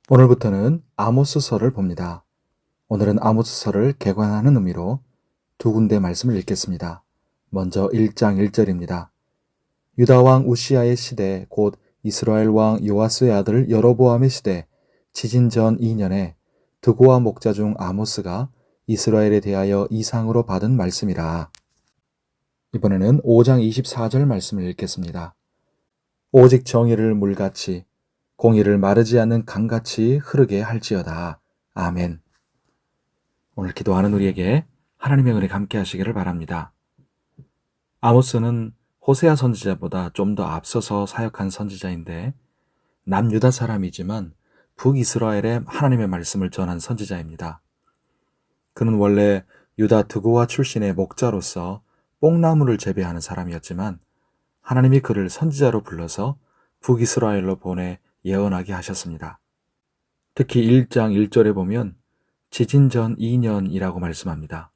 오늘부터는 아모스서를 봅니다. 오늘은 아모스서를 개관하는 의미로 두 군데 말씀을 읽겠습니다. 먼저 1장 1절입니다. 유다 왕 우시아의 시대 곧 이스라엘 왕 요아스의 아들 여로보암의 시대 지진 전 2년에 드고와 목자 중 아모스가 이스라엘에 대하여 이상으로 받은 말씀이라. 이번에는 5장 24절 말씀을 읽겠습니다. 오직 정의를 물같이 공의를 마르지 않는 강같이 흐르게 할지어다. 아멘. 오늘 기도하는 우리에게 하나님의 은혜가 함께 하시기를 바랍니다. 아모스는 호세아 선지자보다 좀 더 앞서서 사역한 선지자인데 남유다 사람이지만 북이스라엘에 하나님의 말씀을 전한 선지자입니다. 그는 원래 유다 드고와 출신의 목자로서 뽕나무를 재배하는 사람이었지만 하나님이 그를 선지자로 불러서 북이스라엘로 보내 예언하게 하셨습니다. 특히 1장 1절에 보면 지진 전 2년이라고 말씀합니다.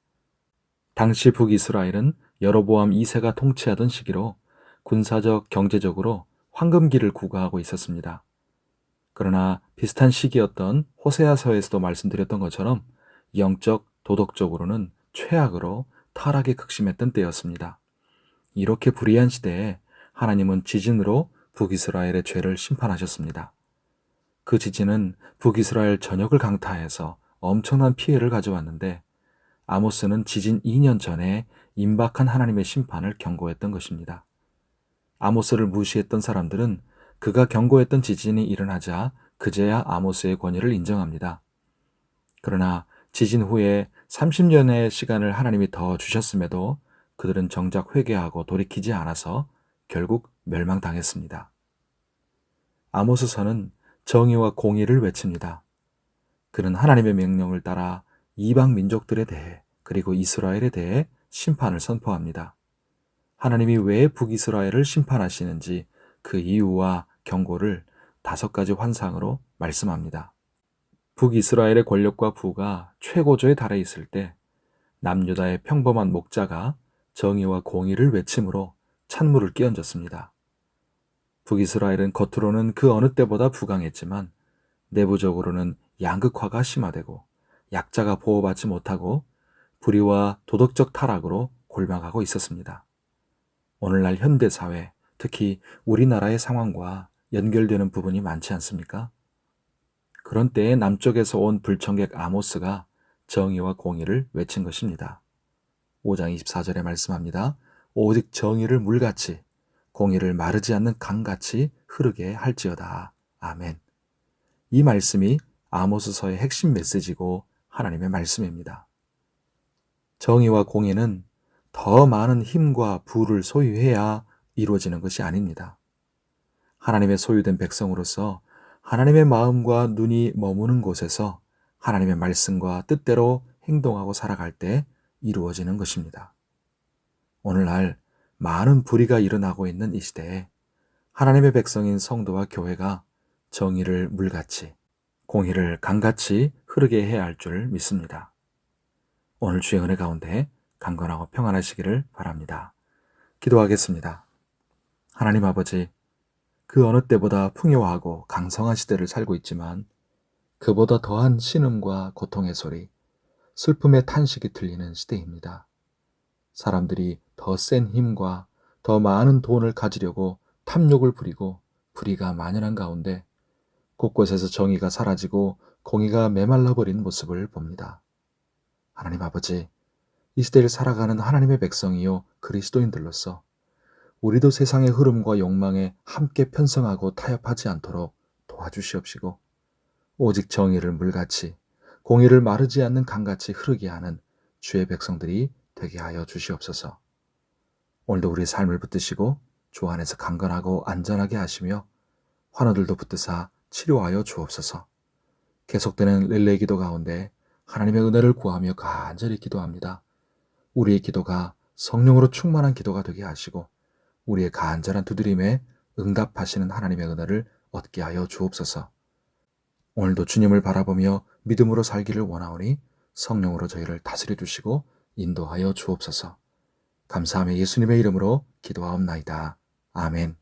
당시 북이스라엘은 여로보암 2세가 통치하던 시기로 군사적, 경제적으로 황금기를 구가하고 있었습니다. 그러나 비슷한 시기였던 호세아서에서도 말씀드렸던 것처럼 영적, 도덕적으로는 최악으로 타락에 극심했던 때였습니다. 이렇게 불의한 시대에 하나님은 지진으로 북이스라엘의 죄를 심판하셨습니다. 그 지진은 북이스라엘 전역을 강타해서 엄청난 피해를 가져왔는데 아모스는 지진 2년 전에 임박한 하나님의 심판을 경고했던 것입니다. 아모스를 무시했던 사람들은 그가 경고했던 지진이 일어나자 그제야 아모스의 권위를 인정합니다. 그러나 지진 후에 30년의 시간을 하나님이 더 주셨음에도 그들은 정작 회개하고 돌이키지 않아서 결국 멸망당했습니다. 아모스서는 정의와 공의를 외칩니다. 그는 하나님의 명령을 따라 이방 민족들에 대해 그리고 이스라엘에 대해 심판을 선포합니다. 하나님이 왜 북이스라엘을 심판하시는지 그 이유와 경고를 5가지 환상으로 말씀합니다. 북이스라엘의 권력과 부가 최고조에 달해 있을 때 남유다의 평범한 목자가 정의와 공의를 외침으로 찬물을 끼얹었습니다. 북이스라엘은 겉으로는 그 어느 때보다 부강했지만 내부적으로는 양극화가 심화되고 약자가 보호받지 못하고 불의와 도덕적 타락으로 골망하고 있었습니다. 오늘날 현대사회, 특히 우리나라의 상황과 연결되는 부분이 많지 않습니까? 그런 때에 남쪽에서 온 불청객 아모스가 정의와 공의를 외친 것입니다. 5장 24절에 말씀합니다. 오직 정의를 물같이 공의를 마르지 않는 강같이 흐르게 할지어다. 아멘. 이 말씀이 아모스서의 핵심 메시지고 하나님의 말씀입니다. 정의와 공의는 더 많은 힘과 부를 소유해야 이루어지는 것이 아닙니다. 하나님의 소유된 백성으로서 하나님의 마음과 눈이 머무는 곳에서 하나님의 말씀과 뜻대로 행동하고 살아갈 때 이루어지는 것입니다. 오늘날 많은 불의가 일어나고 있는 이 시대에 하나님의 백성인 성도와 교회가 정의를 물같이, 공의를 강같이 흐르게 해야 할 줄 믿습니다. 오늘 주의 은혜 가운데 강건하고 평안하시기를 바랍니다. 기도하겠습니다. 하나님 아버지, 그 어느 때보다 풍요하고 강성한 시대를 살고 있지만 그보다 더한 신음과 고통의 소리, 슬픔의 탄식이 들리는 시대입니다. 사람들이 더 센 힘과 더 많은 돈을 가지려고 탐욕을 부리고 불의가 만연한 가운데 곳곳에서 정의가 사라지고 공의가 메말라버린 모습을 봅니다. 하나님 아버지, 이 시대를 살아가는 하나님의 백성이요 그리스도인들로서 우리도 세상의 흐름과 욕망에 함께 편성하고 타협하지 않도록 도와주시옵시고 오직 정의를 물같이 공의를 마르지 않는 강같이 흐르게 하는 주의 백성들이 되게 하여 주시옵소서. 오늘도 우리의 삶을 붙드시고 주 안에서 강건하고 안전하게 하시며 환우들도 붙드사 치료하여 주옵소서. 계속되는 릴레이 기도 가운데 하나님의 은혜를 구하며 간절히 기도합니다. 우리의 기도가 성령으로 충만한 기도가 되게 하시고 우리의 간절한 두드림에 응답하시는 하나님의 은혜를 얻게 하여 주옵소서. 오늘도 주님을 바라보며 믿음으로 살기를 원하오니 성령으로 저희를 다스려 주시고 인도하여 주옵소서. 감사하며 예수님의 이름으로 기도하옵나이다. 아멘.